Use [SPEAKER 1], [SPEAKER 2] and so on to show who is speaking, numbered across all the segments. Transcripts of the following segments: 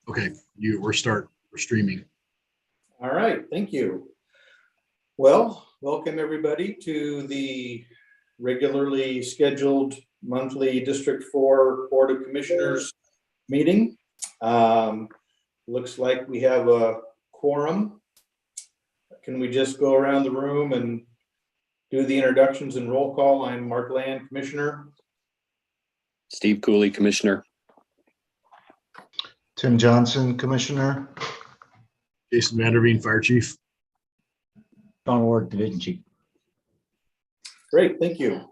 [SPEAKER 1] Okay, we're streaming.
[SPEAKER 2] All right, thank you. Well, welcome everybody to the regularly scheduled monthly District 4 Board of Commissioners meeting. Looks like we have a quorum. Can we just go around the room and do the introductions and roll call? I'm Mark Land, Commissioner.
[SPEAKER 3] Steve Cooley, Commissioner.
[SPEAKER 4] Tim Johnson, Commissioner.
[SPEAKER 1] Jason Vanderveen, Fire Chief.
[SPEAKER 5] John Ward, Division Chief.
[SPEAKER 2] Great, thank you.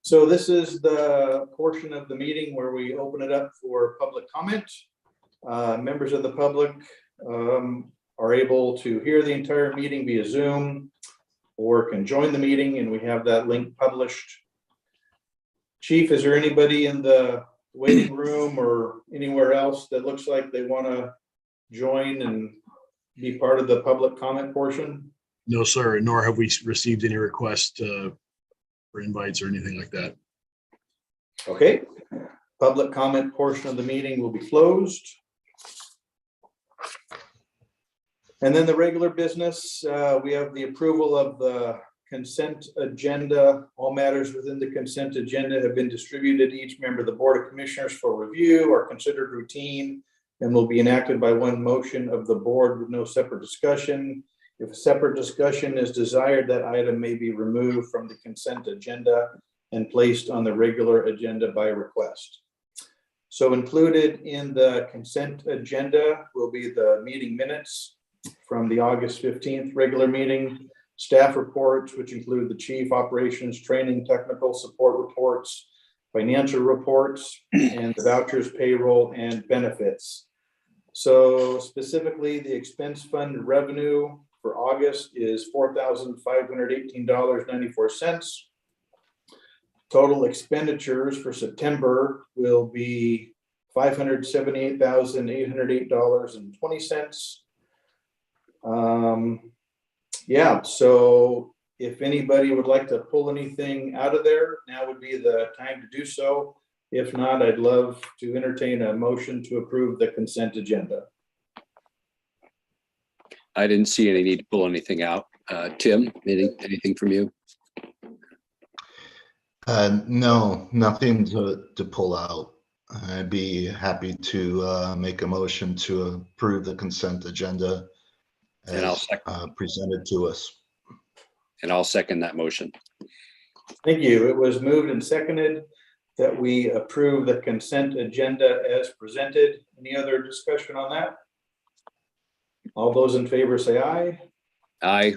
[SPEAKER 2] So this is the portion of the meeting where we open it up for public comment. Members of the public are able to hear the entire meeting via Zoom or can join the meeting, and we have that link published. Chief, is there anybody in the waiting room or anywhere else that looks like they want to join and be part of the public comment portion?
[SPEAKER 1] No, sir, nor have we received any requests for invites or anything like that.
[SPEAKER 2] Okay, public comment portion of the meeting will be closed. And then the regular business, we have the approval of the consent agenda. All matters within the consent agenda have been distributed to each member of the Board of Commissioners for review, are considered routine, and will be enacted by one motion of the board with no separate discussion. If a separate discussion is desired, that item may be removed from the consent agenda and placed on the regular agenda by request. So included in the consent agenda will be the meeting minutes from the August 15th regular meeting, staff reports, which include the chief, operations, training, technical support reports, financial reports, and the vouchers, payroll, and benefits. So specifically, the expense fund revenue for August is $4,518.94. Total expenditures for September will be $578,808.20. Yeah, so if anybody would like to pull anything out of there, now would be the time to do so. If not, I'd love to entertain a motion to approve the consent agenda.
[SPEAKER 3] I didn't see any need to pull anything out. Tim, anything from you?
[SPEAKER 4] No, nothing to pull out. I'd be happy to make a motion to approve the consent agenda as presented to us.
[SPEAKER 3] And I'll second that motion.
[SPEAKER 2] Thank you. It was moved and seconded that we approve the consent agenda as presented. Any other discussion on that? All those in favor say aye.
[SPEAKER 3] Aye.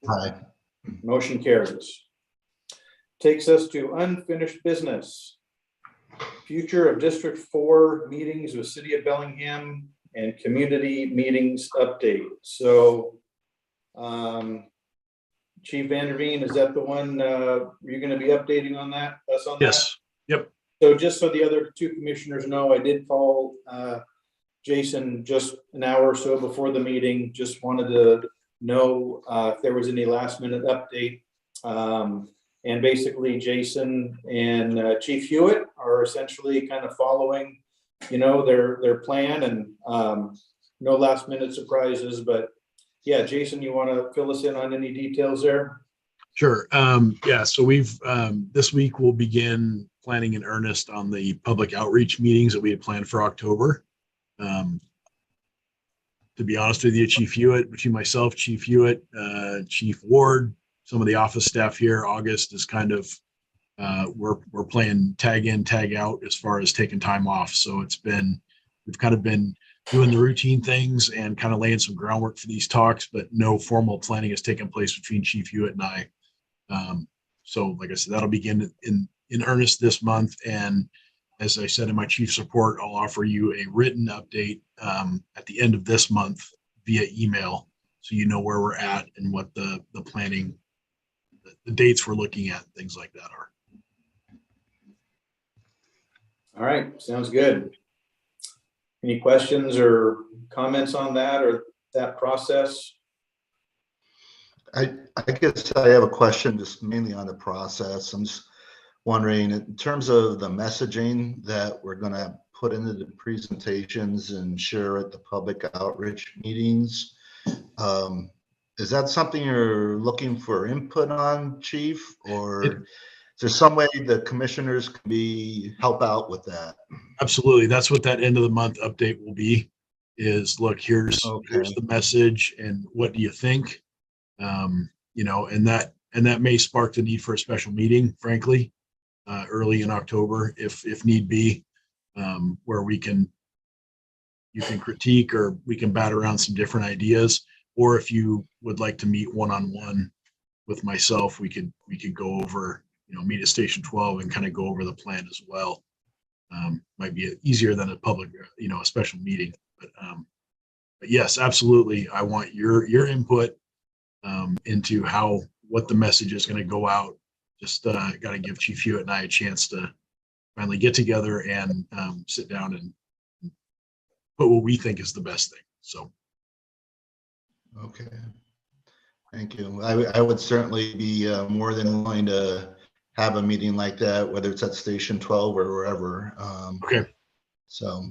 [SPEAKER 4] Aye.
[SPEAKER 2] Motion carries. Takes us to unfinished business. Future of District 4 meetings with City of Bellingham and community meetings update. So Chief Vanderveen, is that the one you're going to be updating on that? Us on
[SPEAKER 1] Yes.
[SPEAKER 2] That? Yep. So just so the other two commissioners know, I did call Jason just an hour or so before the meeting. Just wanted to know if there was any last minute update. And basically Jason and Chief Hewitt are essentially kind of following, their plan, and no last minute surprises. But yeah, Jason, you want to fill us in on any details there?
[SPEAKER 1] Sure. Yeah, so we've this week we'll begin planning in earnest on the public outreach meetings that we had planned for October. To be honest with you, Chief Hewitt, between myself, Chief Hewitt, Chief Ward, some of the office staff here, August is kind of we're playing tag in, tag out as far as taking time off. So we've kind of been doing the routine things and kind of laying some groundwork for these talks, but no formal planning has taken place between Chief Hewitt and I. So like I said, that'll begin in earnest this month. And as I said in my chief's report, I'll offer you a written update at the end of this month via email, so you know where we're at and what the planning, the dates we're looking at, things like that are.
[SPEAKER 2] All right, sounds good. Any questions or comments on that or that process?
[SPEAKER 4] I guess I have a question just mainly on the process. I'm just wondering, in terms of the messaging that we're going to put into the presentations and share at the public outreach meetings. Is that something you're looking for input on, Chief? Or is there some way the commissioners can help out with that?
[SPEAKER 1] Absolutely. That's what that end of the month update will be, is look, here's the message and what do you think? You know, and that may spark the need for a special meeting, frankly, early in October, if need be, where you can critique, or we can bat around some different ideas. Or if you would like to meet one-on-one with myself, we could go over, you know, meet at Station 12 and kind of go over the plan as well. Might be easier than a public, you know, a special meeting, but yes, absolutely. I want your input into what the message is going to go out. Just got to give Chief Hewitt and I a chance to finally get together and sit down and put what we think is the best thing. So.
[SPEAKER 4] Okay. Thank you. I would certainly be more than willing to have a meeting like that, whether it's at Station 12 or wherever.
[SPEAKER 1] Okay.
[SPEAKER 4] So.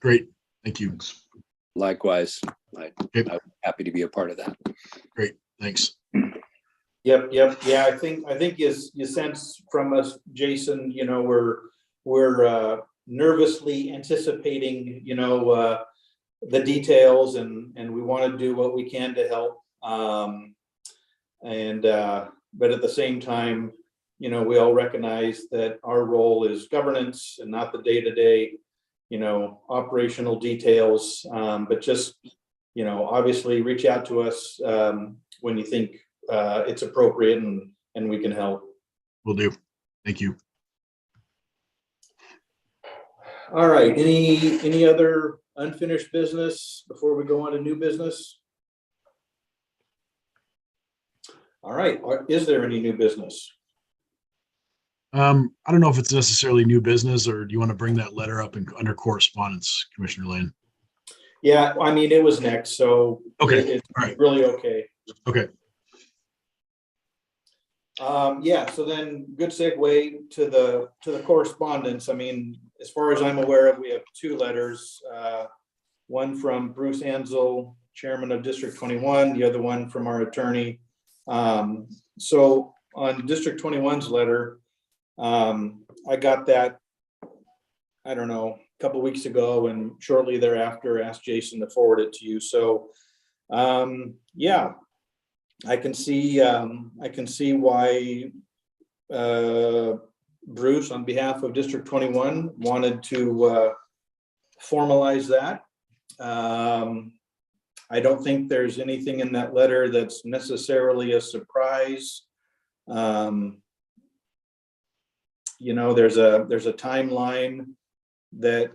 [SPEAKER 1] Great. Thank you.
[SPEAKER 3] Likewise, I'm happy to be a part of that.
[SPEAKER 1] Great. Thanks.
[SPEAKER 2] Yep. Yeah, I think you sense from us, Jason, you know, we're nervously anticipating, you know, the details, and we want to do what we can to help. But at the same time, you know, we all recognize that our role is governance and not the day-to-day, you know, operational details. But just, you know, obviously reach out to us when you think it's appropriate, and we can help.
[SPEAKER 1] Will do. Thank you.
[SPEAKER 2] All right. Any other unfinished business before we go on to new business? All right. Is there any new business?
[SPEAKER 1] I don't know if it's necessarily new business, or do you want to bring that letter up under correspondence, Commissioner Lane?
[SPEAKER 2] Yeah, I mean, it was next, so
[SPEAKER 1] okay.
[SPEAKER 2] It's
[SPEAKER 1] all right.
[SPEAKER 2] Really okay.
[SPEAKER 1] Okay.
[SPEAKER 2] Yeah, so then good segue to the correspondence. I mean, as far as I'm aware of, we have two letters, one from Bruce Ansel, chairman of District 21, the other one from our attorney. So on District 21's letter, I got that, I don't know, a couple of weeks ago, and shortly thereafter asked Jason to forward it to you. So yeah, I can see why Bruce, on behalf of District 21, wanted to formalize that. I don't think there's anything in that letter that's necessarily a surprise. You know, there's a timeline that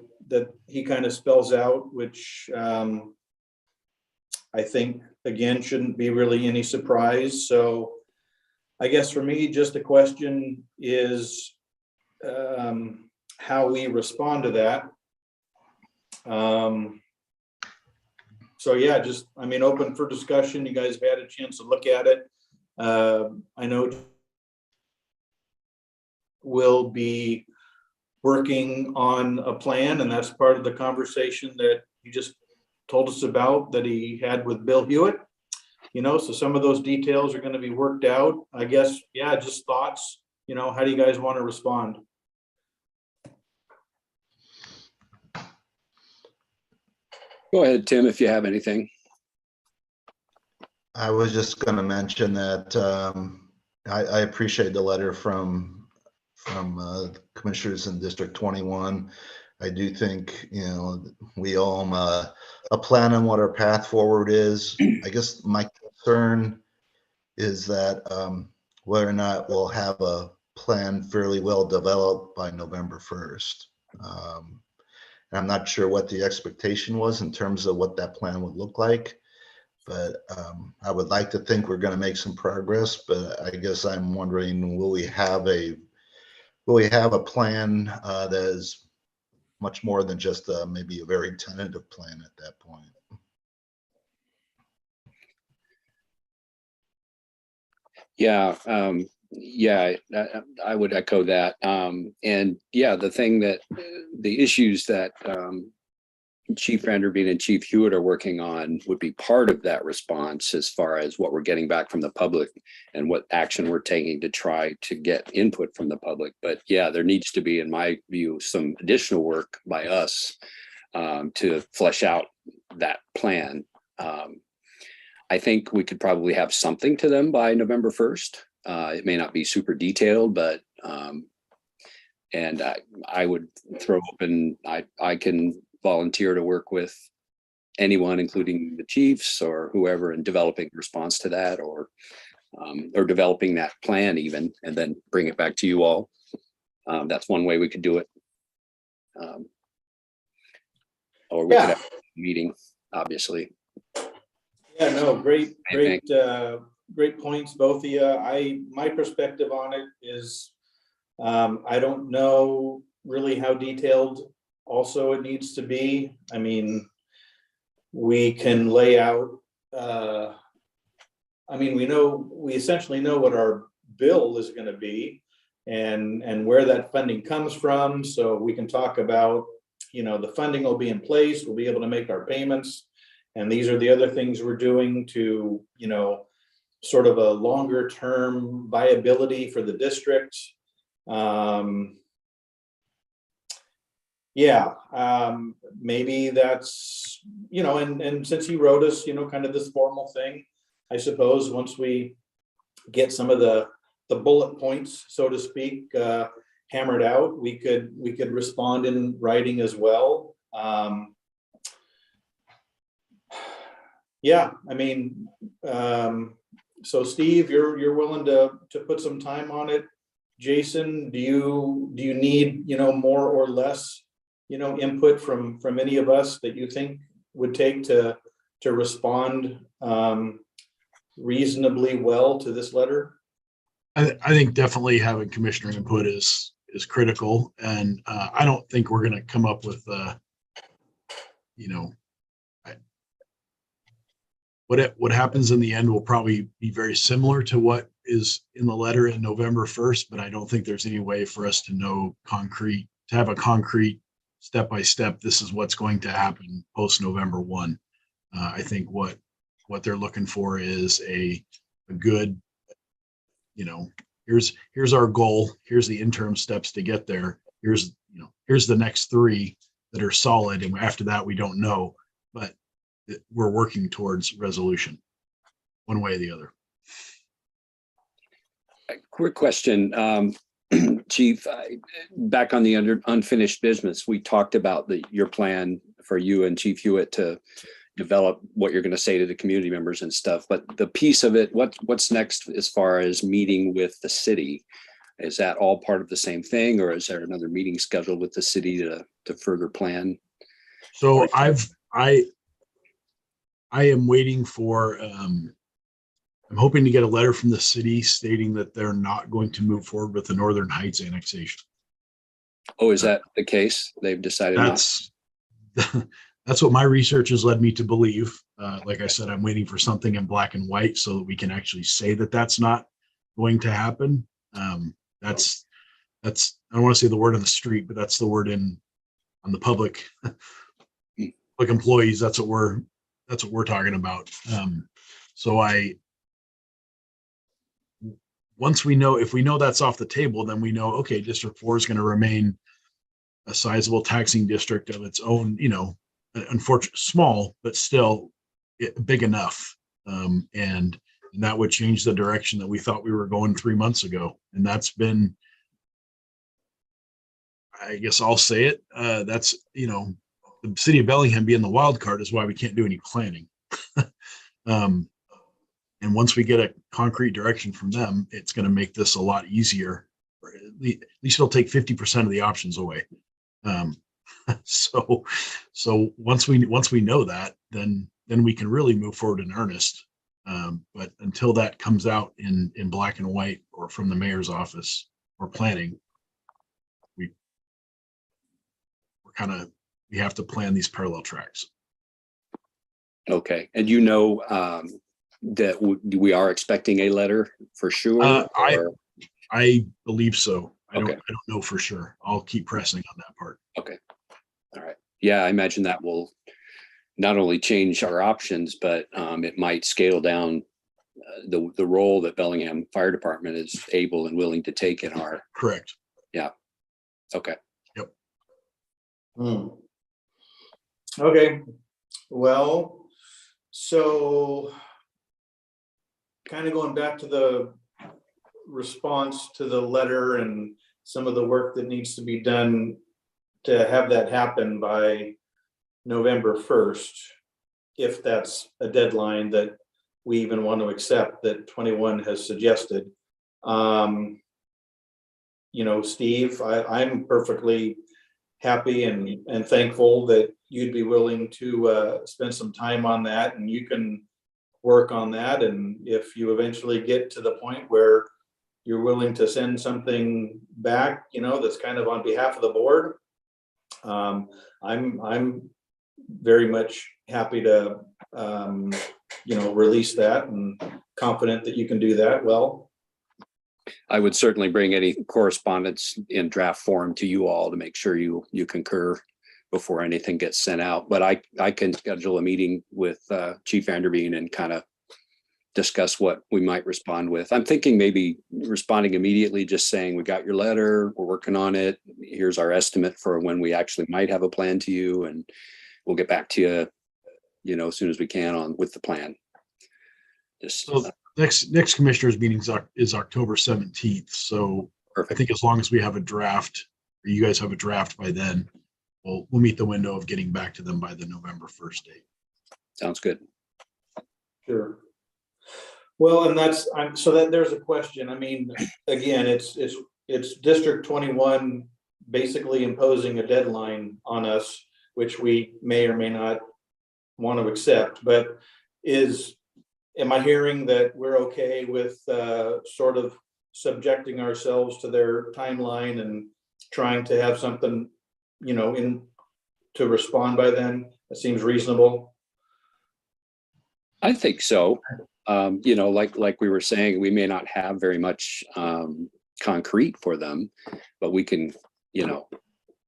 [SPEAKER 2] he kind of spells out, which I think, again, shouldn't be really any surprise. So I guess for me, just the question is how we respond to that. So yeah, just, I mean, open for discussion. You guys have had a chance to look at it. I know we'll be working on a plan, and that's part of the conversation that you just told us about that he had with Bill Hewitt. You know, so some of those details are going to be worked out. I guess, yeah, just thoughts. You know, how do you guys want to respond?
[SPEAKER 3] Go ahead, Tim, if you have anything.
[SPEAKER 4] I was just going to mention that I appreciate the letter from commissioners in District 21. I do think, you know, we owe them a plan on what our path forward is. I guess my concern is that whether or not we'll have a plan fairly well developed by November 1st. I'm not sure what the expectation was in terms of what that plan would look like, but I would like to think we're going to make some progress. But I guess I'm wondering, will we have a plan that is much more than just maybe a very tentative plan at that point?
[SPEAKER 3] Yeah, Yeah, I would echo that. And yeah, the issues that Chief Vanderveen and Chief Hewitt are working on would be part of that response as far as what we're getting back from the public and what action we're taking to try to get input from the public. But yeah, there needs to be, in my view, some additional work by us to flesh out that plan. I think we could probably have something to them by November 1st. It may not be super detailed, but and I would throw open, I can volunteer to work with anyone, including the chiefs or whoever, in developing a response to that, or developing that plan even, and then bring it back to you all. That's one way we could do it. Or we could have a meeting, obviously.
[SPEAKER 2] Yeah, no, great points, both of you. My perspective on it is, I don't know really how detailed also it needs to be. I mean, we can lay out, we essentially know what our bill is going to be and where that funding comes from. So we can talk about, the funding will be in place. We'll be able to make our payments. And these are the other things we're doing to, sort of a longer term viability for the district. Maybe that's, and since he wrote us, kind of this formal thing, I suppose once we get some of the bullet points, so to speak, hammered out, we could respond in writing as well. So Steve, you're willing to put some time on it. Jason, do you need, more or less, input from any of us that you think would take to respond reasonably well to this letter?
[SPEAKER 1] I think definitely having commissioner input is critical, and I don't think we're going to come up with what happens in the end will probably be very similar to what is in the letter in November 1st, but I don't think there's any way for us to know to have a concrete step-by-step, this is what's going to happen post November 1. I think what they're looking for is a good, here's our goal, here's the interim steps to get there, here's the next 3 that are solid, and after that we don't know, but we're working towards resolution one way or the other.
[SPEAKER 3] Quick question, Chief, back on the unfinished business, we talked about your plan for you and Chief Hewitt to develop what you're going to say to the community members and stuff, but the piece of it, what's next as far as meeting with the city? Is that all part of the same thing, or is there another meeting scheduled with the city to further plan?
[SPEAKER 1] So I am waiting for, I'm hoping to get a letter from the city stating that they're not going to move forward with the Northern Heights annexation.
[SPEAKER 3] Oh, is that the case? They've decided
[SPEAKER 1] that's what my research has led me to believe. Like I said, I'm waiting for something in black and white so that we can actually say that that's not going to happen. That's I don't want to say the word on the street, but that's the word on the public employees. That's what we're talking about. Once we know, if we know that's off the table, then we know, okay, District 4 is going to remain a sizable taxing district of its own, unfortunately small, but still big enough. And that would change the direction that we thought we were going 3 months ago. And that's been, I guess I'll say it, that's, the city of Bellingham being the wild card is why we can't do any planning. And once we get a concrete direction from them, it's going to make this a lot easier. At least it'll take 50% of the options away. So once we know that, then we can really move forward in earnest. But until that comes out in black and white or from the mayor's office or planning, we have to plan these parallel tracks.
[SPEAKER 3] Okay, and that we are expecting a letter for sure.
[SPEAKER 1] I believe so. I
[SPEAKER 3] Okay.
[SPEAKER 1] don't know for sure. I'll keep pressing on that part.
[SPEAKER 3] Okay. All right. Yeah, I imagine that will not only change our options, but it might scale down the role that Bellingham Fire Department is able and willing to take in our.
[SPEAKER 1] Correct.
[SPEAKER 3] Yeah. Okay.
[SPEAKER 2] Hmm. Okay, well, so kind of going back to the response to the letter and some of the work that needs to be done to have that happen by November 1st, if that's a deadline that we even want to accept that 21 has suggested. You know, Steve, I'm perfectly happy and thankful that you'd be willing to spend some time on that, and you can work on that. And if you eventually get to the point where you're willing to send something back, you know, that's kind of on behalf of the board, I'm very much happy to you know, release that, and confident that you can do that well.
[SPEAKER 3] I would certainly bring any correspondence in draft form to you all to make sure you concur before anything gets sent out. But I can schedule a meeting with Chief Vanderveen and kind of discuss what we might respond with. I'm thinking maybe responding immediately, just saying, we got your letter, we're working on it. Here's our estimate for when we actually might have a plan to you, and we'll get back to you, you know, as soon as we can on with the plan. Just
[SPEAKER 1] So next commissioners meeting is October 17th. So
[SPEAKER 3] perfect.
[SPEAKER 1] I think as long as we have a draft, or you guys have a draft by then, we'll meet the window of getting back to them by the November 1st date.
[SPEAKER 3] Sounds good.
[SPEAKER 2] Sure. Well, and that's, so that there's a question. I mean, again, it's District 21 basically imposing a deadline on us, which we may or may not want to accept, but am I hearing that we're okay with sort of subjecting ourselves to their timeline and trying to have something, you know, to respond by then? That seems reasonable.
[SPEAKER 3] I think so. You know, like we were saying, we may not have very much concrete for them, but we can, you know,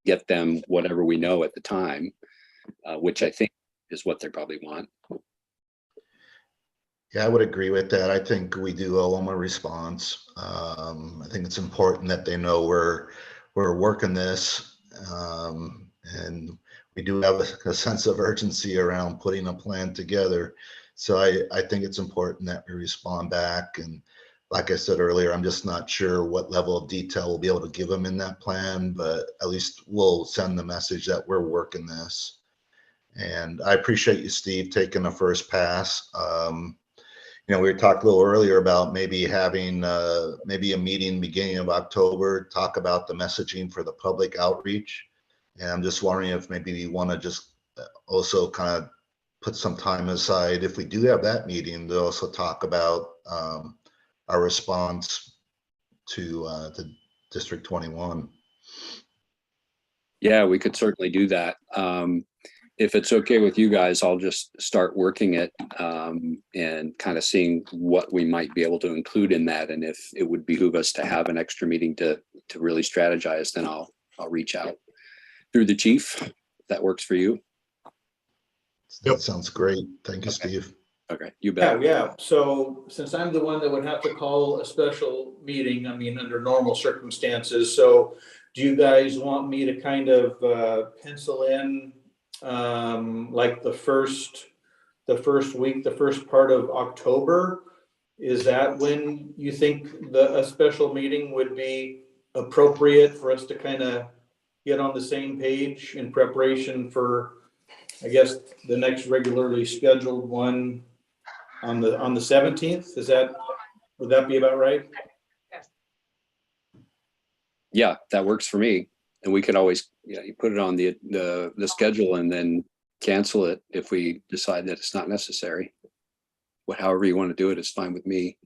[SPEAKER 3] get them whatever we know at the time, which I think is what they probably want.
[SPEAKER 4] Yeah, I would agree with that. I think we do owe them a response. I think it's important that they know we're working this, and we do have a sense of urgency around putting a plan together. So I think it's important that we respond back. And like I said earlier, I'm just not sure what level of detail we'll be able to give them in that plan, but at least we'll send the message that we're working this. And I appreciate you, Steve, taking the first pass. You know, we talked a little earlier about maybe having maybe a meeting beginning of October, talk about the messaging for the public outreach. And I'm just wondering if maybe we want to just also kind of put some time aside, if we do have that meeting, to also talk about our response to District 21.
[SPEAKER 3] Yeah, we could certainly do that. If it's okay with you guys, I'll just start working it and kind of seeing what we might be able to include in that. And if it would behoove us to have an extra meeting to really strategize, then I'll reach out through the chief, if that works for you.
[SPEAKER 4] That sounds great. Thank you,
[SPEAKER 3] Okay.
[SPEAKER 4] Steve.
[SPEAKER 3] Okay, you bet.
[SPEAKER 2] Yeah. So since I'm the one that would have to call a special meeting, I mean, under normal circumstances, so do you guys want me to kind of pencil in like the first week, the first part of October? Is that when you think a special meeting would be appropriate for us to kind of get on the same page in preparation for, I guess, the next regularly scheduled one on the 17th? Would that be about right?
[SPEAKER 3] Yeah, that works for me. And we could always, you put it on the schedule and then cancel it if we decide that it's not necessary. However you want to do it is fine with me.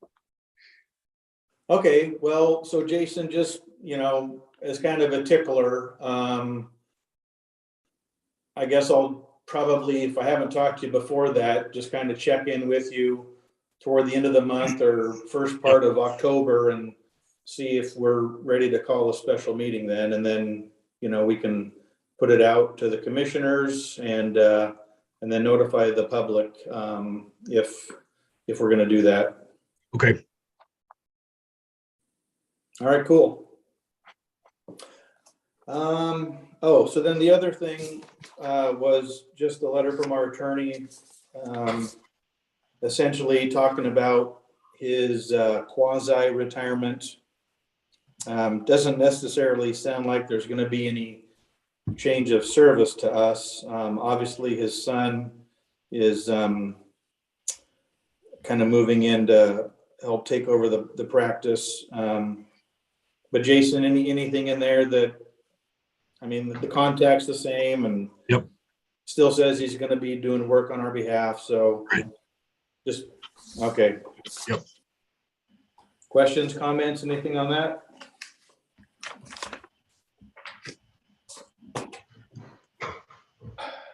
[SPEAKER 2] Okay, well, so Jason, just, you know, as kind of a tickler, I guess I'll probably, if I haven't talked to you before that, just kind of check in with you toward the end of the month or first part of October and see if we're ready to call a special meeting then, and then, we can put it out to the commissioners and then notify the public, if we're gonna do that.
[SPEAKER 1] Okay.
[SPEAKER 2] All right, cool. So then the other thing, was just a letter from our attorney, essentially talking about his, quasi-retirement. Doesn't necessarily sound like there's gonna be any change of service to us. Obviously his son is, kind of moving in to help take over the practice. But Jason, anything in there that, the contact's the same and
[SPEAKER 1] Yep.
[SPEAKER 2] still says he's gonna be doing work on our behalf, so.
[SPEAKER 1] Right.
[SPEAKER 2] Just, okay.
[SPEAKER 1] Yep.
[SPEAKER 2] Questions, comments, anything on that?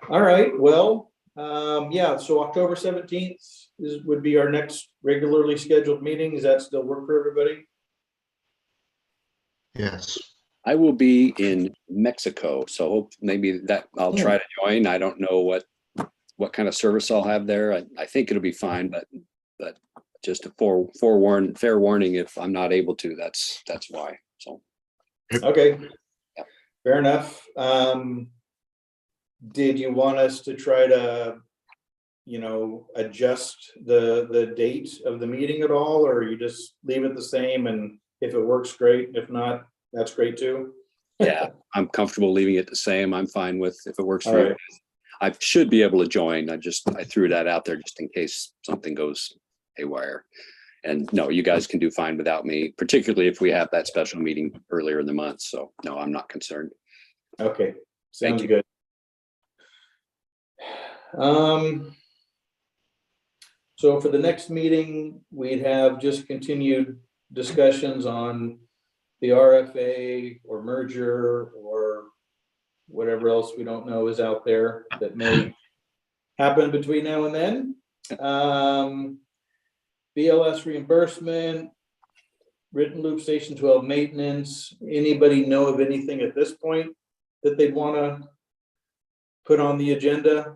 [SPEAKER 2] All right, well, so October 17th would be our next regularly scheduled meeting. Does that still work for everybody?
[SPEAKER 4] Yes.
[SPEAKER 3] I will be in Mexico, so maybe that I'll try to join. I don't know what kind of service I'll have there. I think it'll be fine, but just a fair warning, if I'm not able to, that's why. So.
[SPEAKER 2] Okay.
[SPEAKER 3] Yep.
[SPEAKER 2] Fair enough. Did you want us to try to, adjust the date of the meeting at all, or you just leave it the same, and if it works, great. If not, that's great too.
[SPEAKER 3] Yeah, I'm comfortable leaving it the same. I'm fine with if it works
[SPEAKER 2] All
[SPEAKER 3] for you.
[SPEAKER 2] right.
[SPEAKER 3] I should be able to join. I threw that out there just in case something goes haywire. And no, you guys can do fine without me, particularly if we have that special meeting earlier in the month. So no, I'm not concerned.
[SPEAKER 2] Okay,
[SPEAKER 3] Thank
[SPEAKER 2] sounds
[SPEAKER 3] you.
[SPEAKER 2] good. So for the next meeting, we'd have just continued discussions on the RFA or merger or whatever else we don't know is out there that may happen between now and then. BLS reimbursement, written loop station 12 maintenance. Anybody know of anything at this point that they'd want to put on the agenda?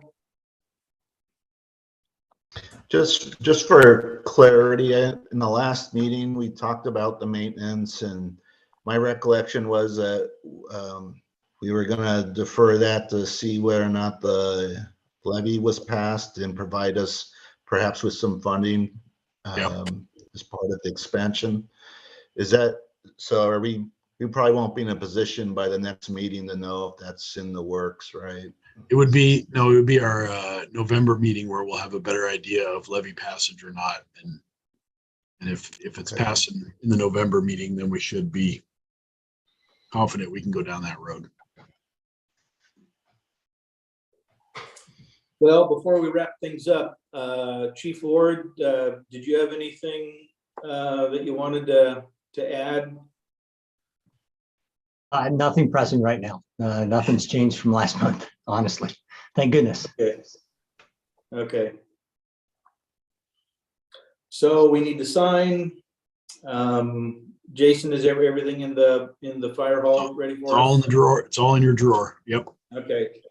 [SPEAKER 4] Just for clarity, in the last meeting, we talked about the maintenance, and my recollection was that we were going to defer that to see whether or not the levy was passed and provide us perhaps with some funding as part of the expansion. Is that so? We probably won't be in a position by the next meeting to know if that's in the works, right?
[SPEAKER 1] It would be our November meeting where we'll have a better idea of levy passage or not. And if it's
[SPEAKER 4] Okay.
[SPEAKER 1] passed in the November meeting, then we should be confident we can go down that road.
[SPEAKER 2] Well, before we wrap things up, Chief Ward, did you have anything that you wanted to add?
[SPEAKER 5] Nothing pressing right now. Nothing's changed from last month, honestly. Thank goodness.
[SPEAKER 2] Okay. So we need to sign. Jason, is everything in the fire hall ready for us?
[SPEAKER 1] It's all in the drawer. It's all in your drawer. Yep.
[SPEAKER 2] Okay.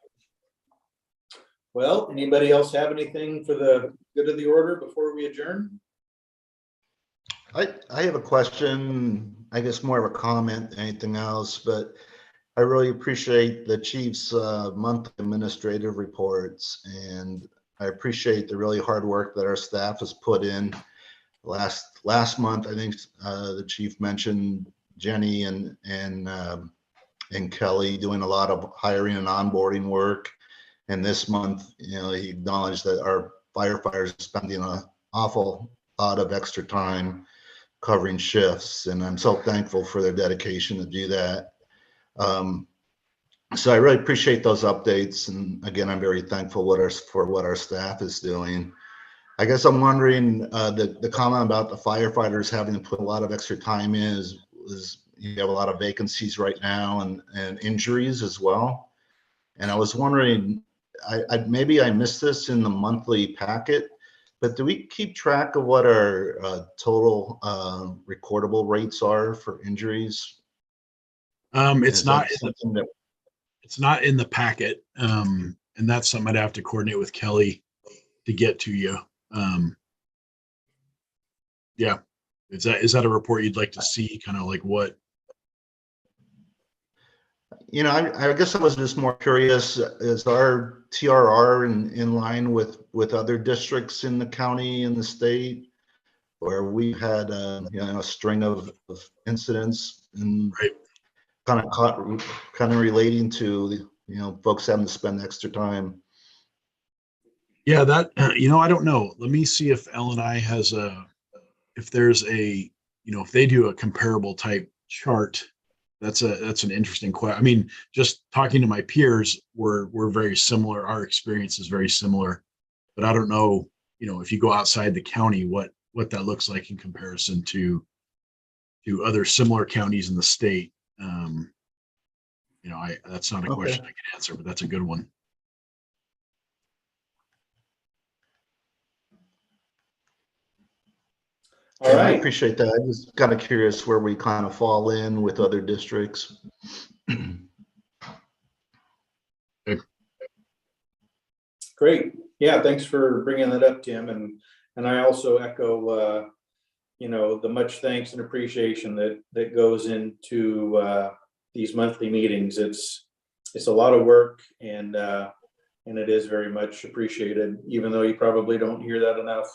[SPEAKER 2] Well, anybody else have anything for the good of the order before we adjourn?
[SPEAKER 4] I have a question, I guess more of a comment than anything else, but I really appreciate the chief's monthly administrative reports, and I appreciate the really hard work that our staff has put in. Last month, I think the chief mentioned Jenny and Kelly doing a lot of hiring and onboarding work. And this month, he acknowledged that our firefighters are spending an awful lot of extra time covering shifts, and I'm so thankful for their dedication to do that. So I really appreciate those updates, and again, I'm very thankful for what our staff is doing. I guess I'm wondering, the comment about the firefighters having to put a lot of extra time in is you have a lot of vacancies right now and injuries as well. And I was wondering, maybe I missed this in the monthly packet, But do we keep track of what our total recordable rates are for injuries?
[SPEAKER 1] It's
[SPEAKER 4] Is
[SPEAKER 1] not,
[SPEAKER 4] that something that,
[SPEAKER 1] it's not in the packet. And that's something I'd have to coordinate with Kelly to get to you. Yeah. Is that a report you'd like to see? Kind of like what?
[SPEAKER 4] I guess I was just more curious, is our TRR in line with other districts in the county and the state? Where we've had a string of incidents and
[SPEAKER 1] Right.
[SPEAKER 4] kind of relating to folks having to spend extra time.
[SPEAKER 1] Yeah, that, I don't know. Let me see if L&I has if there's if they do a comparable type chart. That's an interesting question. I mean, just talking to my peers, we're very similar. Our experience is very similar, but I don't know, if you go outside the county, what that looks like in comparison to other similar counties in the state. That's not a question I can answer, but that's a good one.
[SPEAKER 2] All
[SPEAKER 4] I
[SPEAKER 2] right.
[SPEAKER 4] appreciate that. I was kind of curious where we kind of fall in with other districts.
[SPEAKER 2] Great. Yeah, thanks for bringing that up, Tim. And I also echo, the much thanks and appreciation that goes into these monthly meetings. It's a lot of work, and it is very much appreciated, even though you probably don't hear that enough.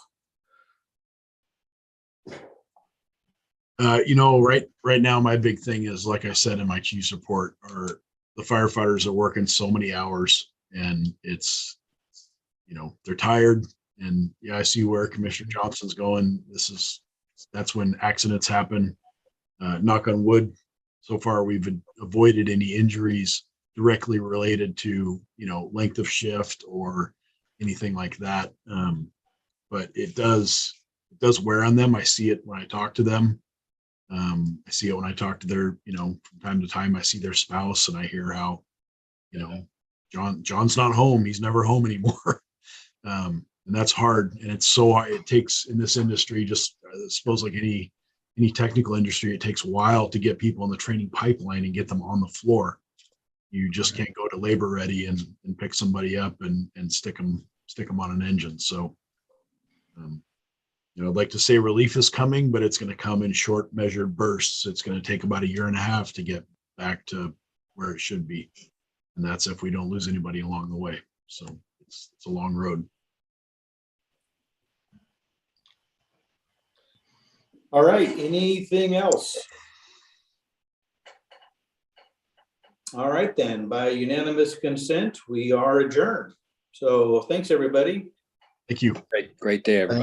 [SPEAKER 1] Right now, my big thing is, like I said in my chief's report, are the firefighters are working so many hours, and it's, they're tired. And yeah, I see where Commissioner Johnson's going. That's when accidents happen. Knock on wood. So far, we've avoided any injuries directly related to, length of shift or anything like that. But it does wear on them. I see it when I talk to them. I see it when I talk to their, from time to time, I see their spouse and I hear how, John's not home. He's never home anymore. And that's hard. And it's so hard. It takes, in this industry, just I suppose like any technical industry, it takes a while to get people in the training pipeline and get them on the floor. You just can't go to labor ready and pick somebody up and stick them on an engine. So, I'd like to say relief is coming, but it's going to come in short measured bursts. It's going to take about 1.5 years to get back to where it should be. And that's if we don't lose anybody along the way. So it's a long road.
[SPEAKER 2] All right. Anything else? All right, then. By unanimous consent, we are adjourned. So thanks, everybody.
[SPEAKER 1] Thank you.
[SPEAKER 3] Great day, everybody.